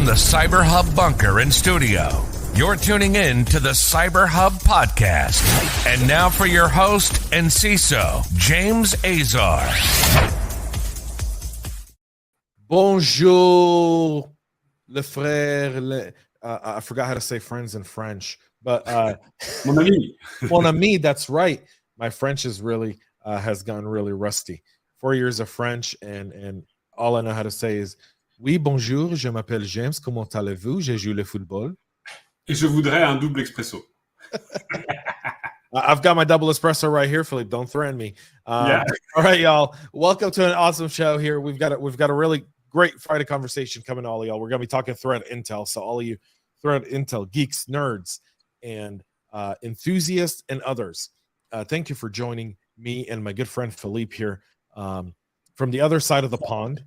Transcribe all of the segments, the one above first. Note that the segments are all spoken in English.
the Cyber Hub bunker and studio, you're tuning in to the Cyber Hub podcast. And now for your host and CISO, James Azar. Bonjour, le frère. I forgot how to say friends in French, but Mon ami. Mon ami, that's right. My French is really has gotten really rusty. 4 years of French, and all I know how to say is oui, bonjour, je m'appelle James, comment allez-vous? J'ai joué le football. Et je voudrais un double espresso. I've got my double espresso right here, Philippe. Don't threaten me. Yeah. All right, y'all. Welcome to an awesome show here. We've got a really great Friday conversation coming to all of y'all. We're going to be talking threat intel. So all of you threat intel geeks, nerds, and enthusiasts and others, thank you for joining me and my good friend Philippe here from the other side of the pond.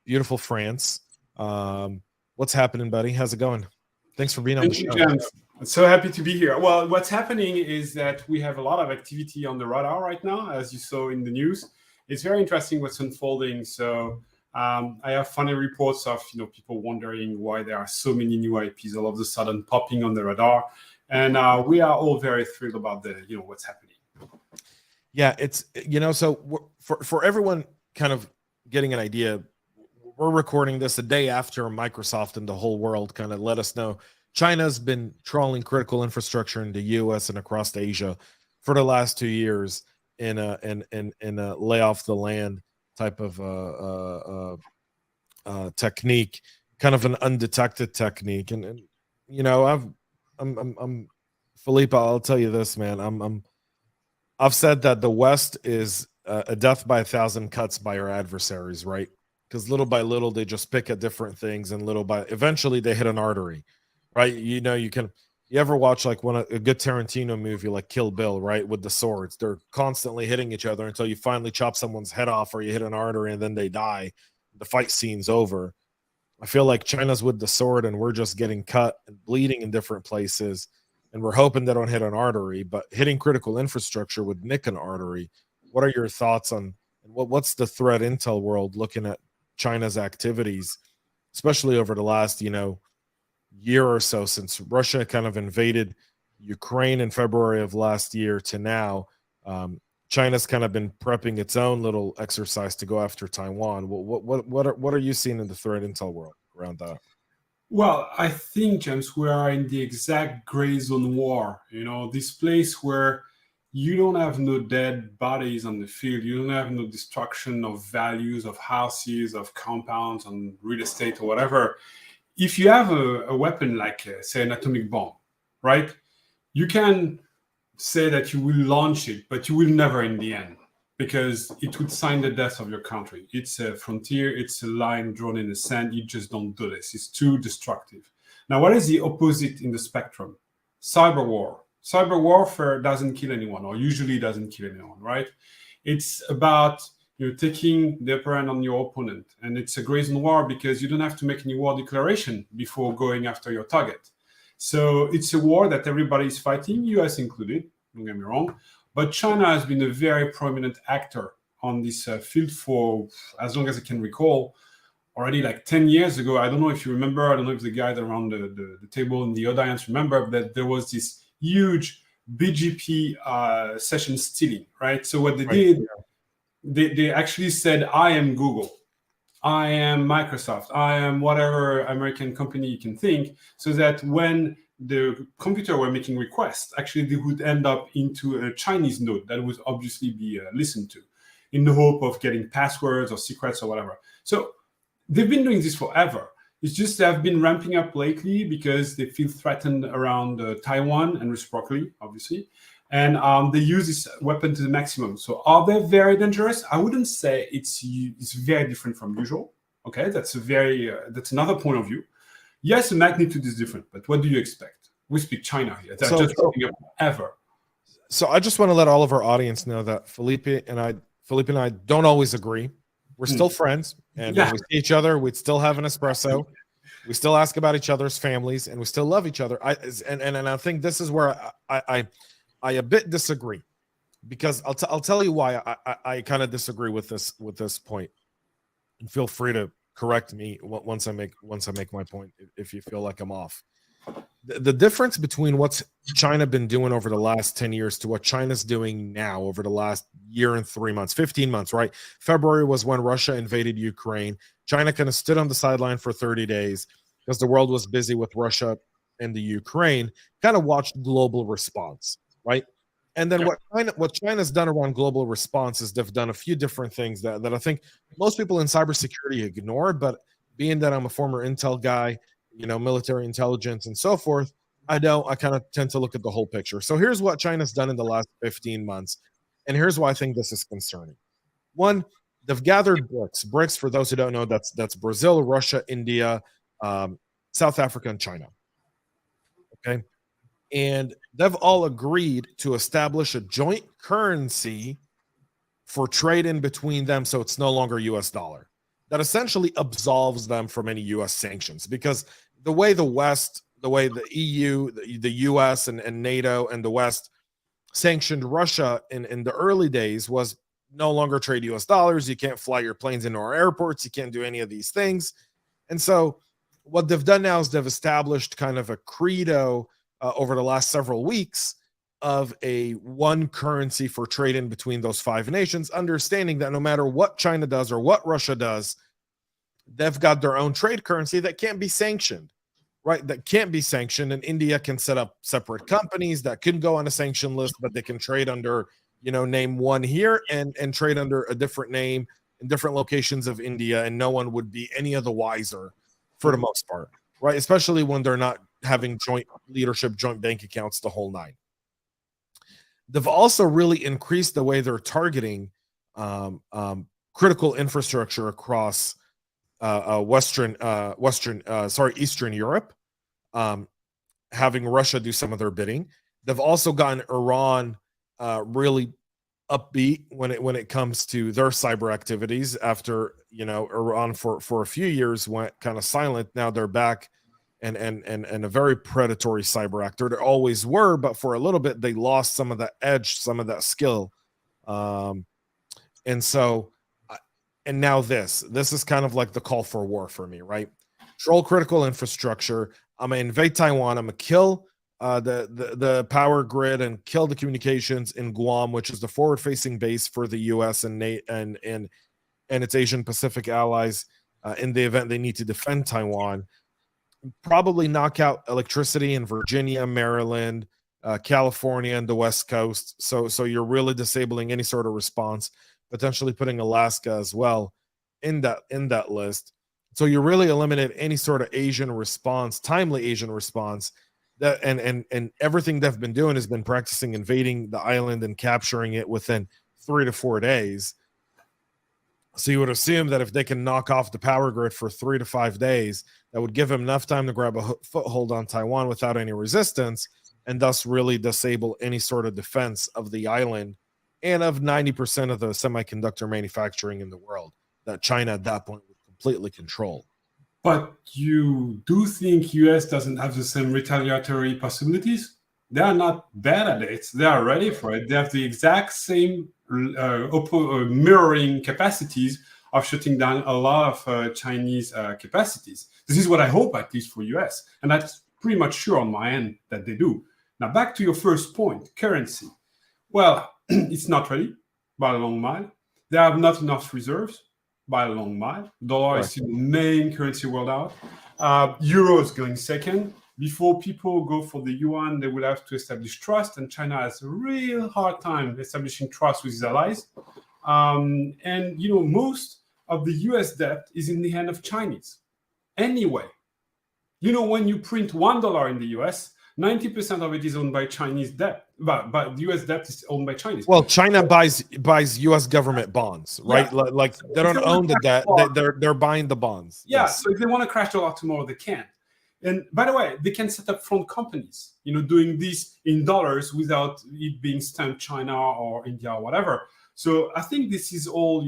Beautiful France. What's happening, buddy? How's it going? Thanks for being on the show. James. So happy to be here. Well, what's happening is that we have a lot of activity on the radar right now, as you saw in the news. It's very interesting what's unfolding. So I have funny reports of people wondering why there are so many new IPs all of a sudden popping on the radar, and we are all very thrilled about what's happening. Yeah, it's so for everyone kind of getting an idea. We're recording this a day after Microsoft and the whole world kind of let us know China's been trawling critical infrastructure in the U.S. and across Asia for the last 2 years in a lay off the land type of technique, kind of an undetected technique. And I'm Philippe. I'll tell you this, man. I've said that the West is a death by 1,000 cuts by our adversaries, right? Because little by little they just pick at different things, and eventually they hit an artery, right? You ever watch like a good Tarantino movie like Kill Bill, right? With the swords, they're constantly hitting each other until you finally chop someone's head off or you hit an artery and then they die. The fight scene's over. I feel like China's with the sword and we're just getting cut and bleeding in different places, and we're hoping they don't hit an artery, but hitting critical infrastructure would nick an artery. What are your thoughts on what's the threat intel world looking at China's activities, especially over the last, year or so since Russia kind of invaded Ukraine in February of last year to now? China's kind of been prepping its own little exercise to go after Taiwan. What are you seeing in the threat intel world around that? Well, I think, James, we are in the exact gray zone war. This place where you don't have no dead bodies on the field. You don't have no destruction of values, of houses, of compounds, on real estate or whatever. If you have a weapon like, say, an atomic bomb, right? You can say that you will launch it, but you will never in the end, because it would sign the death of your country. It's a frontier. It's a line drawn in the sand. You just don't do this. It's too destructive. Now, what is the opposite in the spectrum? Cyber war. Cyber warfare doesn't kill anyone, or usually doesn't kill anyone, right? It's about taking the upper hand on your opponent. And it's a gray zone war because you don't have to make any war declaration before going after your target. So it's a war that everybody is fighting, US included, don't get me wrong. But China has been a very prominent actor on this field for as long as I can recall. Already like 10 years ago, I don't know if you remember, I don't know if the guys around the table in the audience remember, that there was this huge BGP session stealing, right? So what they did, they actually said, I am Google, I am Microsoft, I am whatever American company you can think, so that when the computer were making requests, actually they would end up into a Chinese node that would obviously be listened to in the hope of getting passwords or secrets or whatever. So they've been doing this forever. It's just they have been ramping up lately because they feel threatened around Taiwan and reciprocally, obviously. And they use this weapon to the maximum. So are they very dangerous? I wouldn't say it's very different from usual. Okay, that's that's another point of view. Yes, the magnitude is different, but what do you expect? We speak China here. They're just ramping up ever. So I just want to let all of our audience know that Philippe and I don't always agree. We're still friends, and when we see each other, we'd still have an espresso. We still ask about each other's families, and we still love each other. I think this is where I a bit disagree, because I'll tell you why I kind of disagree with this point, and feel free to correct me once I make my point if you feel like I'm off. The difference between what's China been doing over the last 10 years to what China's doing now over the last year and 3 months, 15 months, right? February was when Russia invaded Ukraine. China kind of stood on the sideline for 30 days because the world was busy with Russia and the Ukraine, kind of watched global response, right? And then what China's done around global response is they've done a few different things that I think most people in cybersecurity ignore, but being that I'm a former Intel guy, military intelligence and so forth, I kind of tend to look at the whole picture. So here's what China's done in the last 15 months. And here's why I think this is concerning. One, they've gathered BRICS. BRICS, for those who don't know, that's Brazil, Russia, India, South Africa, and China. Okay. And they've all agreed to establish a joint currency for trade in between them, so it's no longer US dollar. That essentially absolves them from any US sanctions, because the way the West, the way the EU, the US and NATO and the West sanctioned Russia in the early days was no longer trade US dollars. You can't fly your planes into our airports. You can't do any of these things. And so what they've done now is they've established kind of a credo over the last several weeks of a one currency for trade in between those five nations, understanding that no matter what China does or what Russia does, they've got their own trade currency that can't be sanctioned, right? That can't be sanctioned. And India can set up separate companies that can go on a sanction list, but they can trade under, name one here and trade under a different name in different locations of India. And no one would be any of the wiser for the most part, right? Especially when they're not having joint leadership, joint bank accounts, the whole nine. They've also really increased the way they're targeting critical infrastructure across Eastern Europe, having Russia do some of their bidding. They've also gotten Iran really upbeat when it comes to their cyber activities after Iran for a few years went kind of silent. Now they're back and a very predatory cyber actor. They always were, but for a little bit they lost some of that edge, some of that skill, and now this is kind of like the call for war for me, right? Control critical infrastructure. I'm gonna invade Taiwan. I'm gonna kill the power grid and kill the communications in Guam, which is the forward-facing base for the U.S. and its Asian Pacific allies in the event they need to defend Taiwan. Probably knock out electricity in Virginia, Maryland, California, and the West Coast. So you're really disabling any sort of response, potentially putting Alaska as well in that list. So you really eliminate any sort of Asian response, timely Asian response. That and everything they've been doing has been practicing invading the island and capturing it within 3 to 4 days. So you would assume that if they can knock off the power grid for 3 to 5 days, that would give them enough time to grab a foothold on Taiwan without any resistance, and thus really disable any sort of defense of the island and of 90% of the semiconductor manufacturing in the world that China at that point would completely control. But you do think US doesn't have the same retaliatory possibilities? They are not bad at it. They are ready for it. They have the exact same mirroring capacities of shutting down a lot of Chinese capacities. This is what I hope, at least for US. And that's pretty much sure on my end that they do. Now, back to your first point, currency. Well, it's not ready by a long mile. They have not enough reserves by a long mile. Dollar is still the main currency world out. Euro is going second. Before people go for the yuan, they will have to establish trust, and China has a real hard time establishing trust with its allies. And most of the US debt is in the hand of Chinese. Anyway, when you print $1 in the US, 90% of it is owned by Chinese debt, but the US debt is owned by Chinese. Well, China buys US government bonds, right? Yeah. Like they don't own the debt; they're buying the bonds. Yeah. Yes. So if they want to crash the dollar tomorrow, they can. And by the way, they can set up front companies, doing this in dollars without it being stamped China or India or whatever. So I think this is all,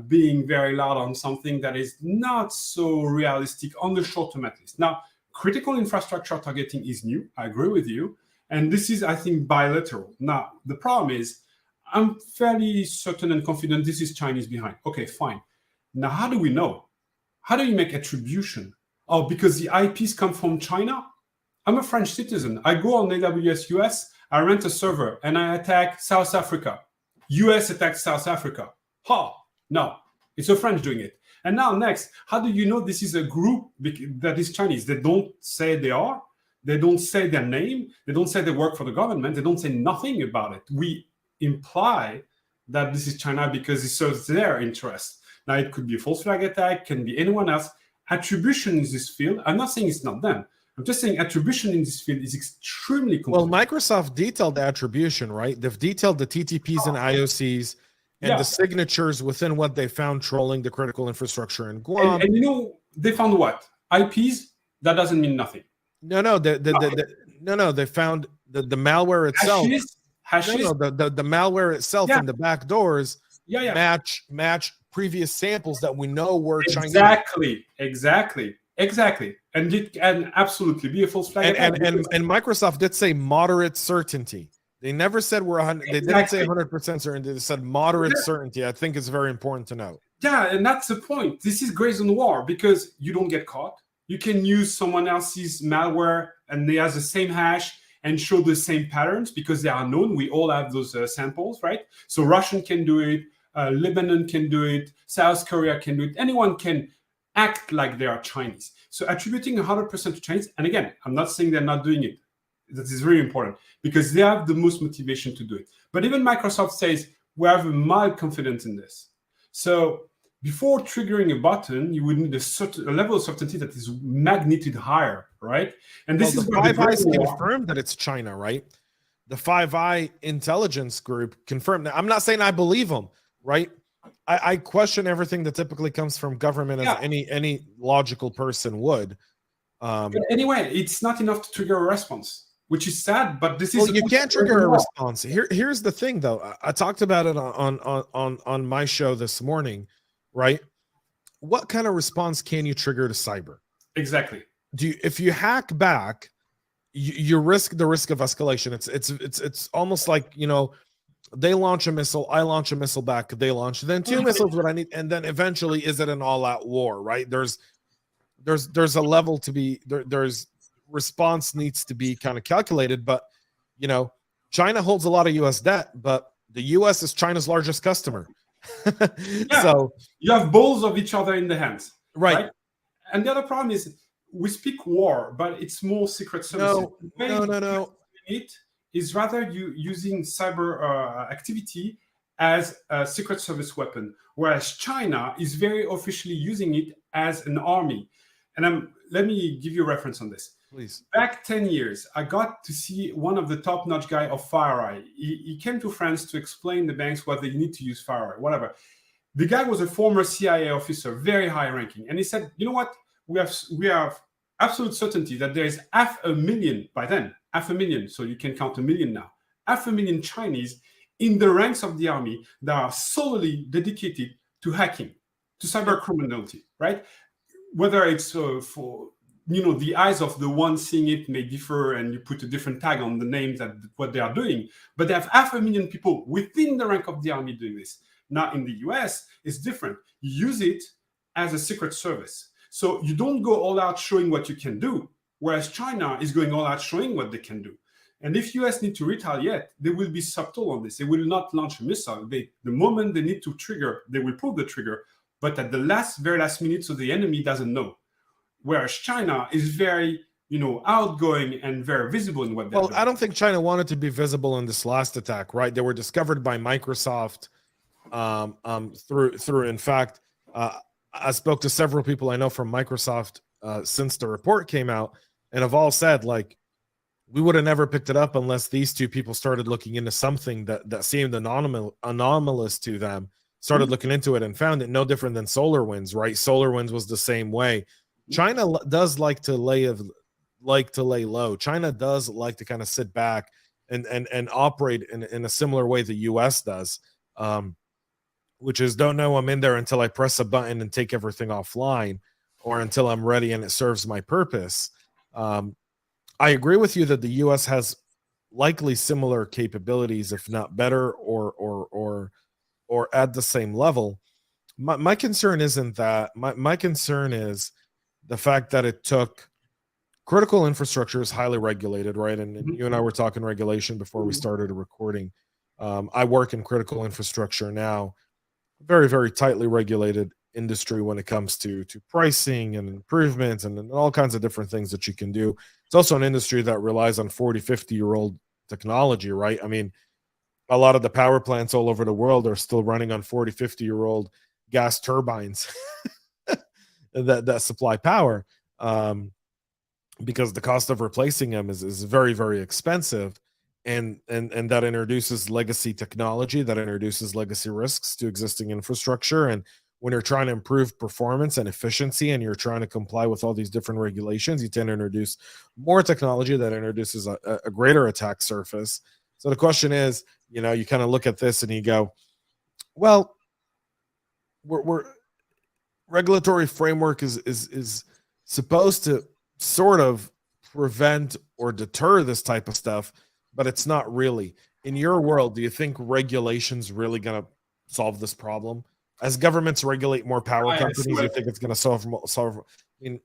being very loud on something that is not so realistic on the short term at least. Now, critical infrastructure targeting is new. I agree with you. And this is, I think, bilateral. Now, the problem is I'm fairly certain and confident this is Chinese behind. Okay, fine. Now, how do we know? How do you make attribution? Oh, because the IPs come from China? I'm a French citizen. I go on AWS US, I rent a server, and I attack South Africa. US attacks South Africa. No, it's a French doing it. And now next, how do you know this is a group that is Chinese? They don't say they are. They don't say their name. They don't say they work for the government. They don't say nothing about it. We imply that this is China because it serves their interest. Now, it could be a false flag attack, can be anyone else. Attribution in this field, I'm not saying it's not them. I'm just saying attribution in this field is extremely complex. Well, Microsoft detailed the attribution, right? They've detailed the TTPs and IOCs and the signatures within what they found trolling the critical infrastructure in Guam. And you know, they found what? IPs? That doesn't mean nothing. No, they found the malware itself. Hashes? No, the malware itself and the back doors match previous samples that we know were Chinese. Exactly. And it can absolutely be a false flag. And Microsoft did say moderate certainty. They never said we're 100. They didn't say 100% certainty. They said moderate certainty. I think it's very important to note. Yeah, and that's the point. This is gray zone war because you don't get caught. You can use someone else's malware and they have the same hash and show the same patterns because they are known. We all have those samples, right? So Russian can do it, Lebanon can do it, South Korea can do it. Anyone can act like they are Chinese. So attributing 100% to Chinese, and again, I'm not saying they're not doing it. That is very important because they have the most motivation to do it. But even Microsoft says we have a mild confidence in this. So before triggering a button, you would need a level of certainty that is magnitude higher, right? And this is the Five Eyes confirmed that it's China, right? The Five Eye intelligence group confirmed that. I'm not saying I believe them, right? I question everything that typically comes from government as any logical person would. But anyway, it's not enough to trigger a response, which is sad. But this is you can't trigger a response. Here's the thing, though. I talked about it on my show this morning, right? What kind of response can you trigger to cyber? Exactly. If you hack back, you risk the risk of escalation. It's almost like, you know, they launch a missile, I launch a missile back, they launch, then two missiles what I need, and then eventually is it an all-out war, right? There's a level to be there's response needs to be kind of calculated, but you know, China holds a lot of US debt, but the US is China's largest customer. So you have balls of each other in the hands. Right. And the other problem is we speak war, but it's more secret services. No. It is rather you using cyber activity as a secret service weapon, whereas China is very officially using it as an army. And let me give you a reference on this. Please. Back 10 years, I got to see one of the top-notch guy of FireEye. He came to France to explain the banks what they need to use FireEye, whatever. The guy was a former CIA officer, very high ranking. And he said, you know what? We have absolute certainty that there is 500,000 by then, 500,000. So you can count 1 million now. 500,000 Chinese in the ranks of the army that are solely dedicated to hacking, to cyber criminality, right? Whether it's for, you know, the eyes of the one seeing it may differ and you put a different tag on the names that what they are doing, but they have 500,000 people within the rank of the army doing this. Now in the US, it's different. You use it as a secret service. So you don't go all out showing what you can do, whereas China is going all out showing what they can do. And if US need to retaliate, they will be subtle on this. They will not launch a missile. The moment they need to trigger, they will pull the trigger, but at the very last minute, so the enemy doesn't know. Whereas China is very, you know, outgoing and very visible in what they're doing. I don't think China wanted to be visible in this last attack, right? They were discovered by Microsoft through. In fact, I spoke to several people I know from Microsoft since the report came out, and have all said, like, we would have never picked it up unless these two people started looking into something that seemed anomalous to them, started looking into it and found it. No different than SolarWinds, right? SolarWinds was the same way. China does like to lay low. China does like to kind of sit back and operate in a similar way the US does, which is don't know I'm in there until I press a button and take everything offline, or until I'm ready and it serves my purpose. I agree with you that the US has likely similar capabilities, if not better, or at the same level. My concern isn't that. My concern is the fact that it took critical infrastructure is highly regulated, right? And you and I were talking regulation before we started recording. I work in critical infrastructure now, very, very tightly regulated industry when it comes to pricing and improvements and all kinds of different things that you can do. It's also an industry that relies on 40, 50-year-old technology, right? I mean, a lot of the power plants all over the world are still running on 40, 50-year-old gas turbines that supply power. Because the cost of replacing them is very, very expensive, and that introduces legacy technology, that introduces legacy risks to existing infrastructure. And when you're trying to improve performance and efficiency and you're trying to comply with all these different regulations, you tend to introduce more technology that introduces a greater attack surface. So the question is, you kind of look at this and you go, well, we're regulatory framework is supposed to sort of prevent or deter this type of stuff, but it's not really. In your world, do you think regulation's really going to solve this problem? As governments regulate more power companies, you think it's going to solve? I mean,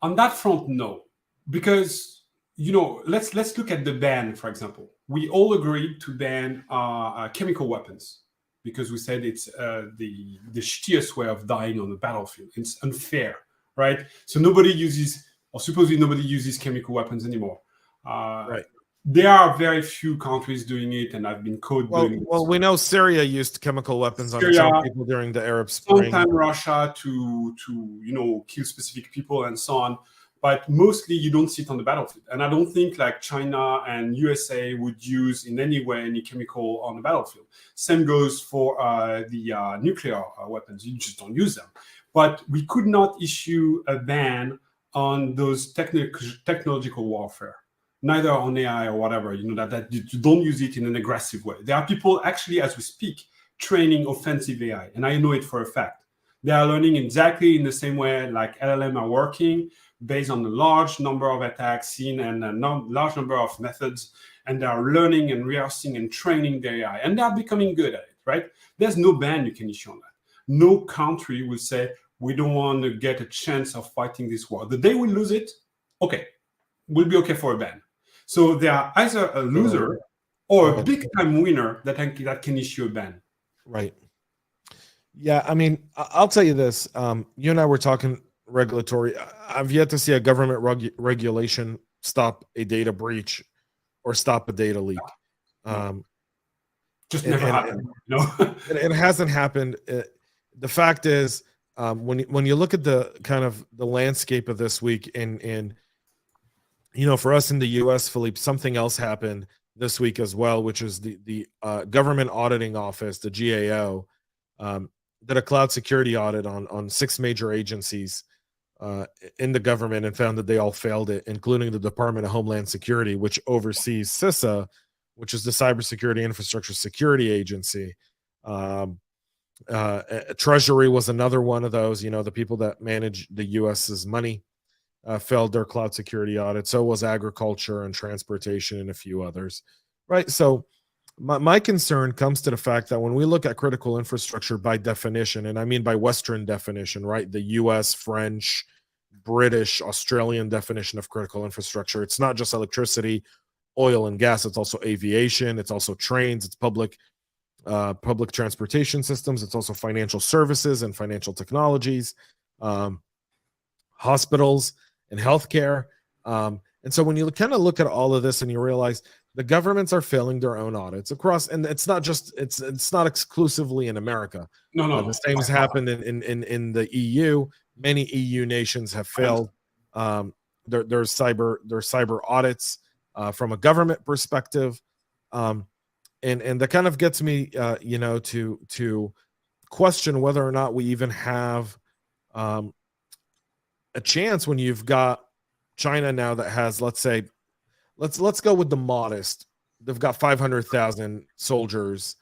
on that front, no, because let's look at the ban, for example. We all agreed to ban chemical weapons because we said it's the shittiest way of dying on the battlefield. It's unfair, right? So nobody uses, or supposedly nobody uses chemical weapons anymore. right. There are very few countries doing it, and I've been caught doing it. Well, we know Syria used chemical weapons on its own people during the Arab Spring. Sometimes Russia to kill specific people and so on. But mostly you don't see it on the battlefield. And I don't think like China and USA would use in any way any chemical on the battlefield. Same goes for the nuclear weapons. You just don't use them. But we could not issue a ban on those technological warfare, neither on AI or whatever, that you don't use it in an aggressive way. There are people actually, as we speak, training offensive AI. And I know it for a fact. They are learning exactly in the same way like LLM are working, based on a large number of attacks seen and a large number of methods, and they are learning and rehearsing and training the AI, and they are becoming good at it, right? There's no ban you can issue on that. No country will say, we don't want to get a chance of fighting this war. The day we lose it, okay, we'll be okay for a ban. So they are either a loser or a big-time winner that can issue a ban. Right. Yeah, I mean, I'll tell you this. You and I were talking regulatory. I've yet to see a government regulation stop a data breach or stop a data leak. Just never happened. It hasn't happened. The fact is, when you look at the kind of the landscape of this week, and for us in the U.S., Philippe, something else happened this week as well, which is the Government Auditing Office, the GAO, did a cloud security audit on 6 major agencies in the government and found that they all failed it, including the Department of Homeland Security, which oversees CISA, which is the Cybersecurity Infrastructure Security Agency. Treasury was another one of those. The people that manage the U.S.'s money failed their cloud security audit. So was agriculture and transportation and a few others, right? So my concern comes to the fact that when we look at critical infrastructure by definition, and I mean by Western definition, right? The US, French, British, Australian definition of critical infrastructure, it's not just electricity, oil and gas, it's also aviation, it's also trains, it's public transportation systems, it's also financial services and financial technologies, hospitals and healthcare. And so when you kind of look at all of this and you realize the governments are failing their own audits across, and it's not exclusively in America. No. The same has happened in the EU. Many EU nations have failed their cyber audits from a government perspective, and that kind of gets me, to question whether or not we even have a chance when you've got China now that has, let's say, let's go with the modest. They've got 500,000 soldiers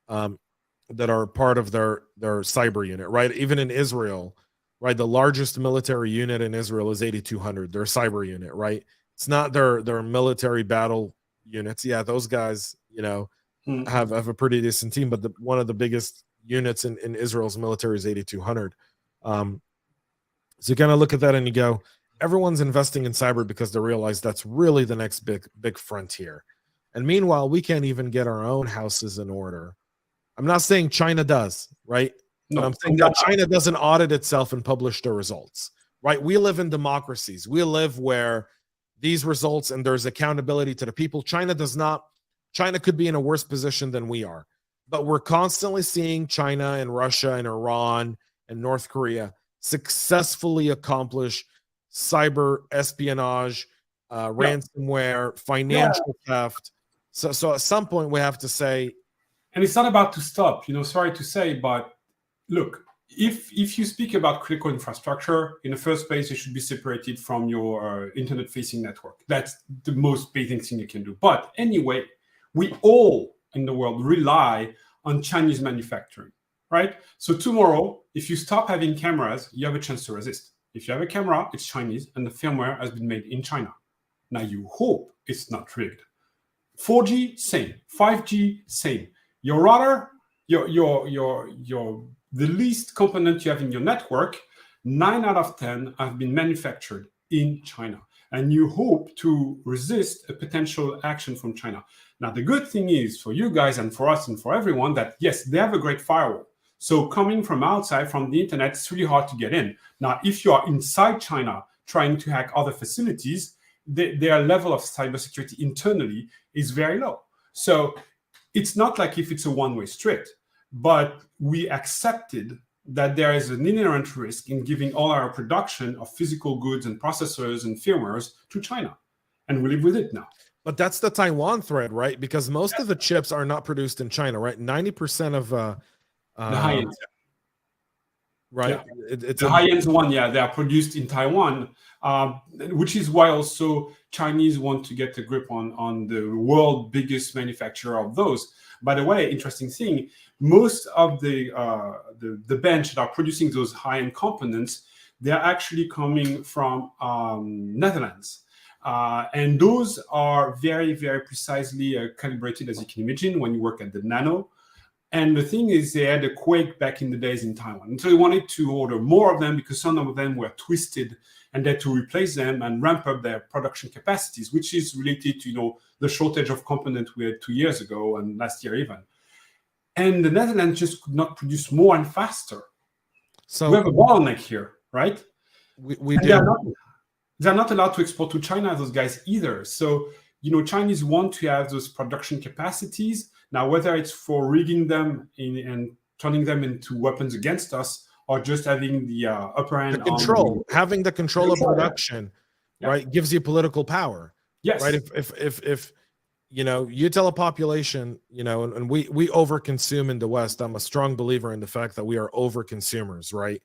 that are part of their cyber unit, right? Even in Israel, right? The largest military unit in Israel is 8,200. Their cyber unit, right? It's not their military battle units. Yeah, those guys, have a pretty decent team, but one of the biggest units in Israel's military is 8,200. So you kind of look at that and you go, everyone's investing in cyber because they realize that's really the next big frontier. And meanwhile, we can't even get our own houses in order. I'm not saying China does, right? No, but I'm saying that China doesn't audit itself and publish the results, right? We live in democracies. We live where these results and there's accountability to the people. China does not. China could be in a worse position than we are. But we're constantly seeing China and Russia and Iran and North Korea successfully accomplish cyber espionage, ransomware, financial theft. So at some point we have to say, and it's not about to stop. Sorry to say, but look, if you speak about critical infrastructure, in the first place, it should be separated from your internet-facing network. That's the most basic thing you can do. But anyway, we all in the world rely on Chinese manufacturing, right? So tomorrow, if you stop having cameras, you have a chance to resist. If you have a camera, it's Chinese, and the firmware has been made in China. Now you hope it's not rigged. 4G, same. 5G, same. Your router, the least component you have in your network, 9 out of 10 have been manufactured in China. And you hope to resist a potential action from China. Now, the good thing is for you guys and for us and for everyone that, yes, they have a great firewall. So coming from outside, from the internet, it's really hard to get in. Now, if you are inside China trying to hack other facilities, their level of cybersecurity internally is very low. So it's not like if it's a one-way street, but we accepted that there is an inherent risk in giving all our production of physical goods and processors and firmwares to China. And we live with it now. But that's the Taiwan thread, right? Because most of the chips are not produced in China, right? 90% of the high-end. Right. Yeah. It's the high-end one, yeah, they are produced in Taiwan, which is why also Chinese want to get a grip on the world biggest manufacturer of those. By the way, interesting thing, most of the bench that are producing those high-end components, they're actually coming from Netherlands. And those are very, very precisely calibrated, as you can imagine, when you work at the nano. And the thing is, they had a quake back in the days in Taiwan. And so they wanted to order more of them because some of them were twisted and they had to replace them and ramp up their production capacities, which is related to, the shortage of components we had 2 years ago and last year even. And the Netherlands just could not produce more and faster. So we have a bottleneck here, right? We do. They're not allowed to export to China, those guys either. So, Chinese want to have those production capacities. Now, whether it's for rigging them and turning them into weapons against us, or just having the upper hand, having the control of production, right, gives you political power. Yes. Right. If you tell a population, and we overconsume in the West. I'm a strong believer in the fact that we are over consumers, right?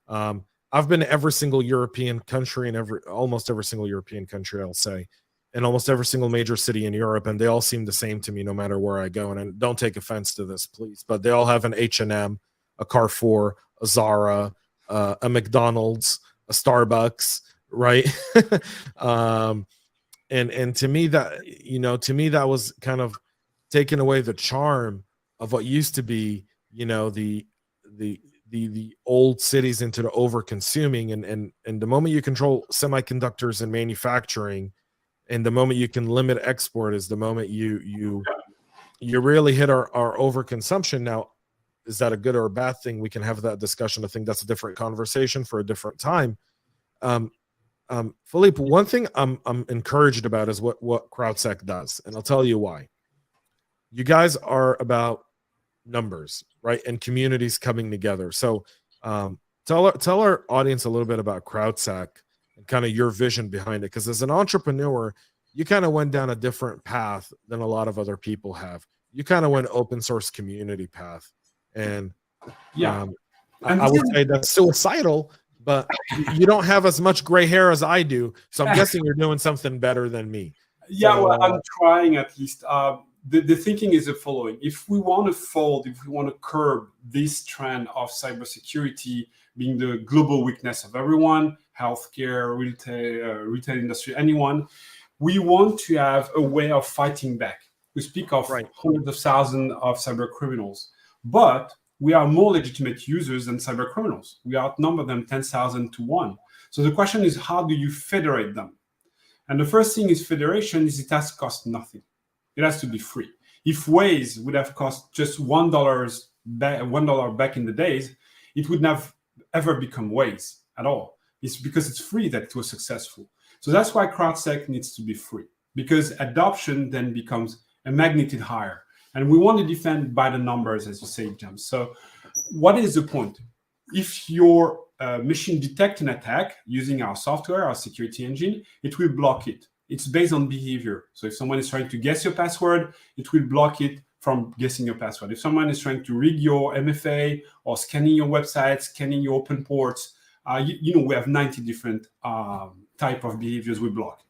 I've been to every single European country and almost every single European country, I'll say, and almost every single major city in Europe, and they all seem the same to me no matter where I go. And don't take offense to this, please, but they all have an H&M, a Carrefour, a Zara, a McDonald's, a Starbucks, right? And to me that was kind of taking away the charm of what used to be, the old cities into the over consuming, and the moment you control semiconductors and manufacturing, and the moment you can limit export is the moment you really hit our overconsumption. Now, is that a good or a bad thing? We can have that discussion. I think that's a different conversation for a different time. Philippe, one thing I'm encouraged about is what CrowdSec does, and I'll tell you why. You guys are about numbers, right, and communities coming together. So tell our audience a little bit about CrowdSec and kind of your vision behind it, because as an entrepreneur, you kind of went down a different path than a lot of other people have. You kind of went open source community path, and I would say that's suicidal, but you don't have as much gray hair as I do, so I'm guessing you're doing something better than me. Yeah, so, well, I'm trying at least. The thinking is the following: if we want to curb this trend of cybersecurity being the global weakness of everyone, healthcare, retail industry, anyone, we want to have a way of fighting back. We speak of hundreds of thousands of cyber criminals, but we are more legitimate users than cyber criminals. We outnumber them 10,000 to 1. So the question is, how do you federate them? And the first thing is federation is it has cost nothing. It has to be free. If Waze would have cost just $1 back in the days, it would not have ever become Waze at all. It's because it's free that it was successful. So that's why CrowdSec needs to be free, because adoption then becomes a magnitude higher. And we want to defend by the numbers, as you say, James. So what is the point? If your machine detects an attack using our software, our security engine, it will block it. It's based on behavior. So if someone is trying to guess your password, it will block it from guessing your password. If someone is trying to rig your MFA or scanning your website, scanning your open ports, we have 90 different type of behaviors we block.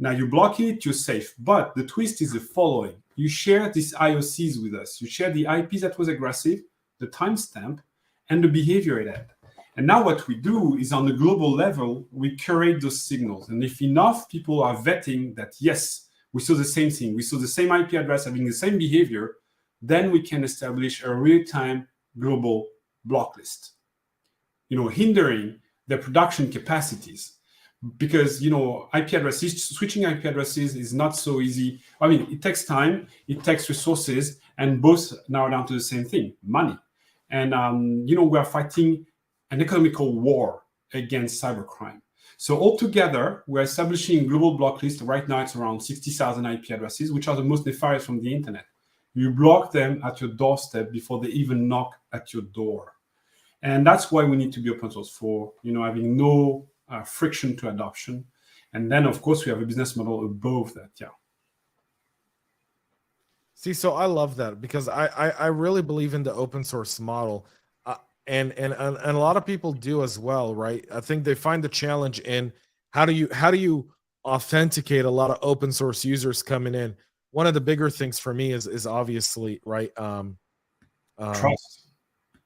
Now you block it, you're safe. But the twist is the following. You share these IOCs with us. You share the IP that was aggressive, the timestamp, and the behavior it had. And now what we do is on the global level, we curate those signals. And if enough people are vetting that, yes, we saw the same thing, we saw the same IP address having the same behavior, then we can establish a real-time global block list, hindering the production capacities. Because, IP addresses, switching IP addresses is not so easy. I mean, it takes time, it takes resources, and both narrow down to the same thing, money. And, we are fighting an economical war against cybercrime. So altogether, we're establishing a global block list. Right now, it's around 60,000 IP addresses, which are the most nefarious from the internet. You block them at your doorstep before they even knock at your door. And that's why we need to be open source for, having no friction to adoption. And then, of course, we have a business model above that. Yeah. See, so I love that because I really believe in the open source model. And a lot of people do as well, right? I think they find the challenge in how do you authenticate a lot of open source users coming in. One of the bigger things for me is obviously, right? Trust.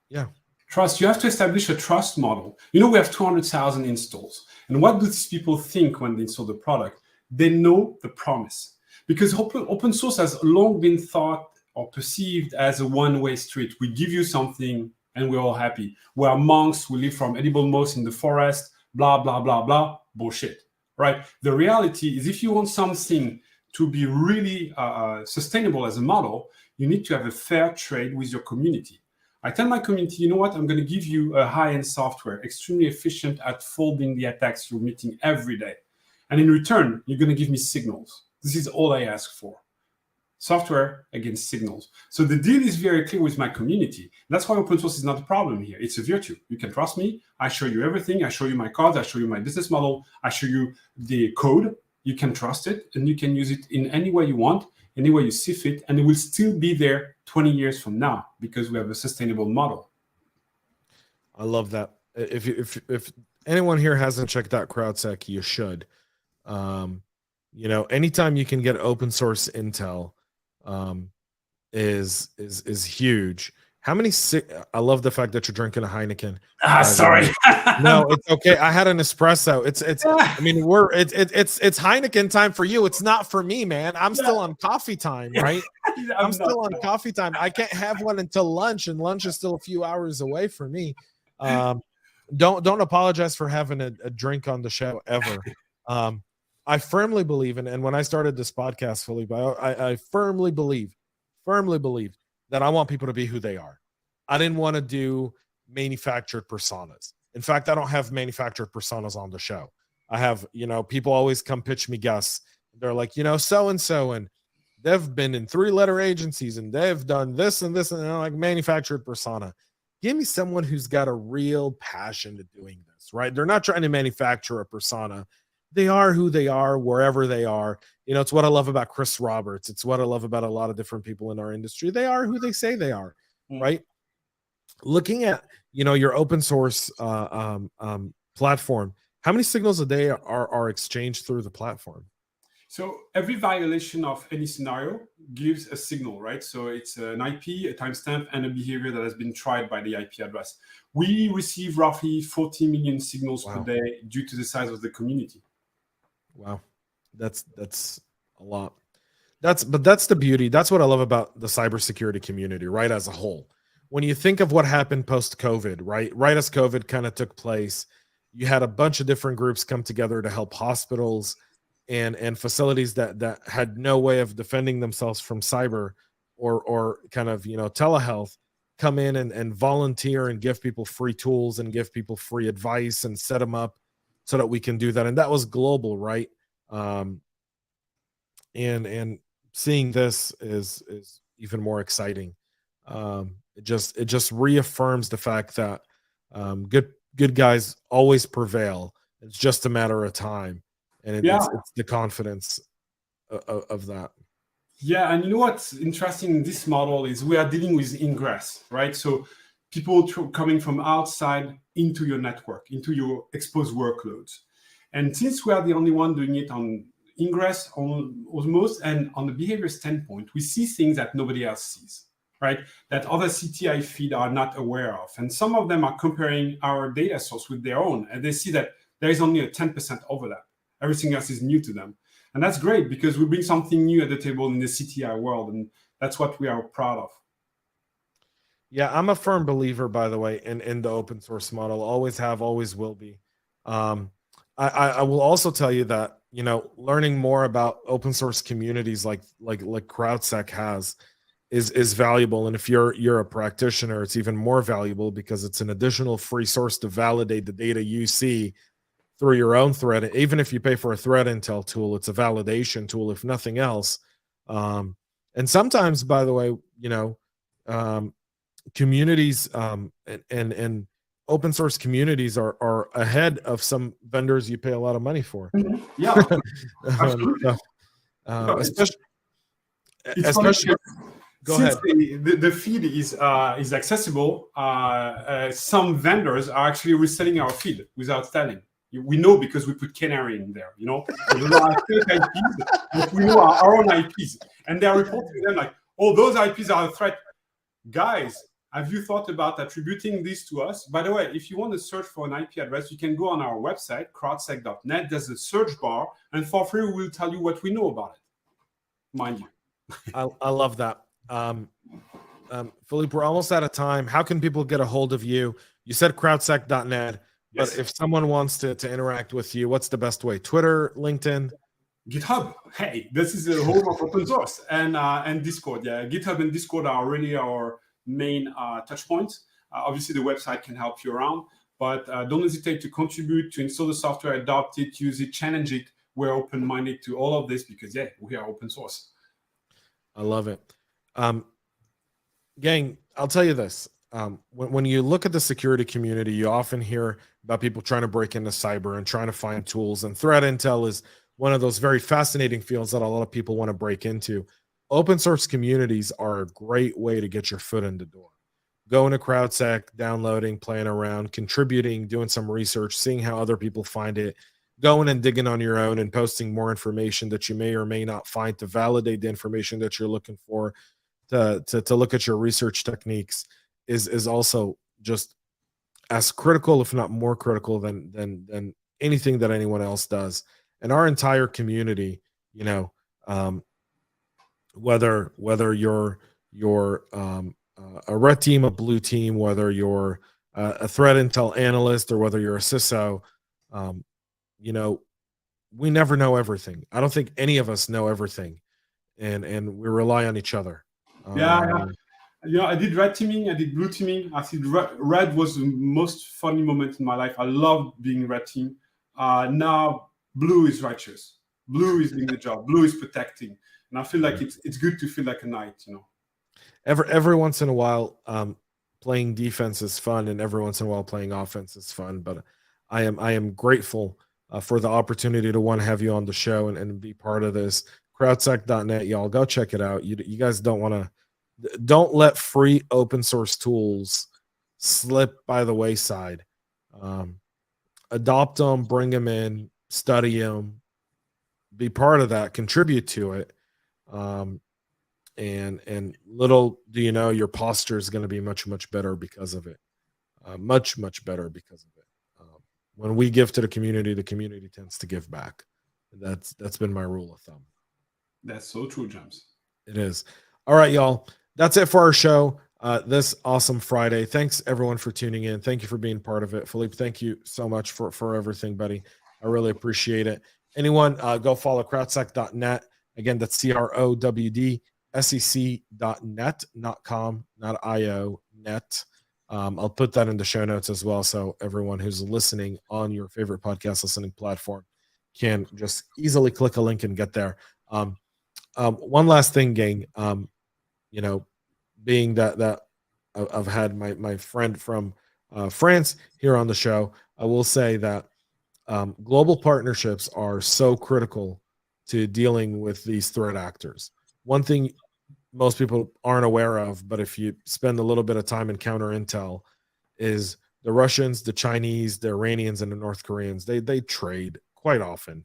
Yeah. Trust. You have to establish a trust model. We have 200,000 installs. And what do these people think when they install the product? They know the promise. Because open source has long been thought or perceived as a one-way street. We give you something and we're all happy. We are monks, we live from edible moss in the forest, blah, blah, blah, blah. Bullshit, right? The reality is if you want something to be really sustainable as a model, you need to have a fair trade with your community. I tell my community, you know what? I'm going to give you a high-end software, extremely efficient at folding the attacks you're meeting every day. And in return, you're going to give me signals. This is all I ask for. Software against signals. So the deal is very clear with my community. That's why open source is not a problem here. It's a virtue. You can trust me. I show you everything. I show you my cards. I show you my business model. I show you the code. You can trust it, and you can use it in any way you want, any way you see fit, and it will still be there 20 years from now because we have a sustainable model. I love that. If anyone here hasn't checked out CrowdSec, you should. Anytime you can get open source intel, is huge. How many? I love the fact that you're drinking a Heineken. Sorry. No, it's okay. I had an espresso. It's. I mean, it's Heineken time for you. It's not for me, man. I'm still on coffee time, right? I'm still on coffee time. I can't have one until lunch, and lunch is still a few hours away for me. Don't apologize for having a drink on the show ever. I firmly believe in, and when I started this podcast, Philippe, I firmly believe that I want people to be who they are. I didn't want to do manufactured personas. In fact, I don't have manufactured personas on the show. I have, people always come pitch me guests. They're like, so-and-so, and they've been in 3-letter agencies and they've done this and this, and they're like manufactured persona. Give me someone who's got a real passion to doing this, right? They're not trying to manufacture a persona. They are who they are, wherever they are. It's what I love about Chris Roberts. It's what I love about a lot of different people in our industry. They are who they say they are, right? Looking at, your open source platform, how many signals a day are exchanged through the platform? So every violation of any scenario gives a signal, right? So it's an IP, a timestamp, and a behavior that has been tried by the IP address. We receive roughly 40 million signals per day due to the size of the community. Wow. That's a lot. That's the beauty. That's what I love about the cybersecurity community, right? As a whole, when you think of what happened post-COVID, right as COVID kind of took place, you had a bunch of different groups come together to help hospitals and facilities that had no way of defending themselves from cyber or kind of telehealth come in and volunteer and give people free tools and give people free advice and set them up so that we can do that. And that was global, right? And seeing this is even more exciting. It just reaffirms the fact that good guys always prevail. It's just a matter of time, and Yeah. it's the confidence of that. Yeah, and you know what's interesting in this model is we are dealing with ingress, right? So people coming from outside into your network, into your exposed workloads. And since we are the only one doing it on ingress almost, and on the behavior standpoint, we see things that nobody else sees, right? That other CTI feed are not aware of. And some of them are comparing our data source with their own, and they see that there is only a 10% overlap. Everything else is new to them. And that's great because we bring something new at the table in the CTI world, and that's what we are proud of. Yeah, I'm a firm believer, by the way, in the open source model. Always have, always will be. I will also tell you that learning more about open source communities like CrowdSec has is valuable, and if you're a practitioner, it's even more valuable because it's an additional free source to validate the data you see through your own threat. Even if you pay for a threat intel tool, it's a validation tool, if nothing else. And sometimes, by the way, communities and open source communities are ahead of some vendors you pay a lot of money for. Yeah, absolutely. Especially go ahead. The feed is accessible, some vendors are actually reselling our feed without telling. We know because we put canary in there, So those are fake IPs, but we know our own IPs. And they're reporting them like, oh, those IPs are a threat. Guys, have you thought about attributing this to us? By the way, if you want to search for an IP address, you can go on our website, crowdsec.net. There's a search bar, and for free, we'll tell you what we know about it. Mind you. I love that. Philippe, we're almost out of time. How can people get a hold of you? You said crowdsec.net. But Yes. if someone wants to interact with you, what's the best way? Twitter, LinkedIn? GitHub. Hey, this is the home of open source. And Discord. Yeah, GitHub and Discord are really our main touch points. Obviously, the website can help you around, but don't hesitate to contribute, to install the software, adopt it, use it, challenge it. We're open-minded to all of this because, yeah, we are open source. I love it. Gang, I'll tell you this. When you look at the security community, you often hear about people trying to break into cyber and trying to find tools. And threat intel is one of those very fascinating fields that a lot of people want to break into. Open source communities are a great way to get your foot in the door. Going to CrowdSec, downloading, playing around, contributing, doing some research, seeing how other people find it, going and digging on your own and posting more information that you may or may not find to validate the information that you're looking for, to look at your research techniques is also just as critical, if not more critical than anything that anyone else does. And our entire community, whether you're a red team, a blue team, whether you're a threat intel analyst, or whether you're a CISO, we never know everything. I don't think any of us know everything, and we rely on each other. Yeah. I did red teaming, I did blue teaming. I think red was the most funny moment in my life. I loved being red team. Now blue is righteous. Blue is doing the job. Blue is protecting. And I feel like it's good to feel like a knight, Every once in a while, playing defense is fun, and every once in a while playing offense is fun. But I am grateful for the opportunity to have you on the show and be part of this. CrowdSec.net, y'all, go check it out. You guys don't let free open source tools slip by the wayside. Adopt them, bring them in, study them, be part of that, contribute to it. And little do you know, your posture is going to be much, much better because of it. Much, much better because of it. When we give to the community tends to give back. That's been my rule of thumb. That's so true, James. It is. All right, y'all. That's it for our show. this awesome Friday. Thanks everyone for tuning in. Thank you for being part of it. Philippe, thank you so much for everything, buddy. I really appreciate it. Anyone, go follow crowdsec.net. Again, that's CROWDSEC.net, not com, not IO, net. I'll put that in the show notes as well, so everyone who's listening on your favorite podcast listening platform can just easily click a link and get there. One last thing, gang. Being that I've had my friend from France here on the show, I will say that global partnerships are so critical to dealing with these threat actors. One thing most people aren't aware of, but if you spend a little bit of time in counter intel, is the Russians, the Chinese, the Iranians, and the North Koreans, they trade quite often.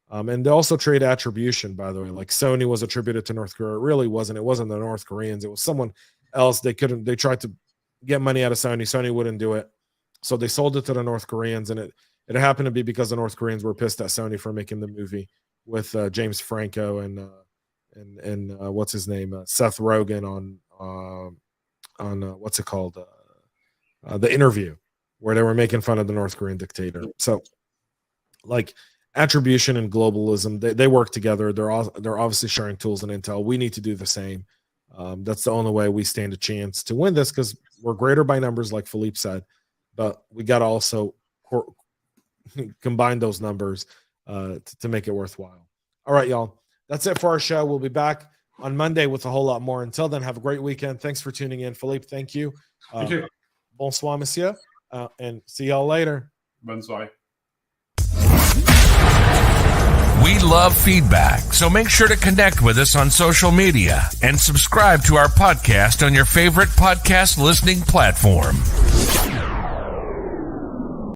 And they also trade attribution, by the way. Like Sony was attributed to North Korea. It really wasn't. It wasn't the North Koreans. It was someone else. They tried to get money out of Sony. Sony wouldn't do it. So they sold it to the North Koreans, and it happened to be because the North Koreans were pissed at Sony for making the movie with James Franco and what's his name, Seth Rogen on what's it called, The Interview, where they were making fun of the North Korean dictator. So, like, attribution and globalism, they work together. They're obviously sharing tools and intel. We need to do the same. That's the only way we stand a chance to win this, because we're greater by numbers, like Philippe said, but we got to also combine those numbers to make it worthwhile. All right, y'all. That's it for our show. We'll be back on Monday with a whole lot more. Until then, have a great weekend. Thanks for tuning in. Philippe, thank you. Thank you. Bonsoir, monsieur. And see y'all later. Bonne soirée. We love feedback, so make sure to connect with us on social media and subscribe to our podcast on your favorite podcast listening platform.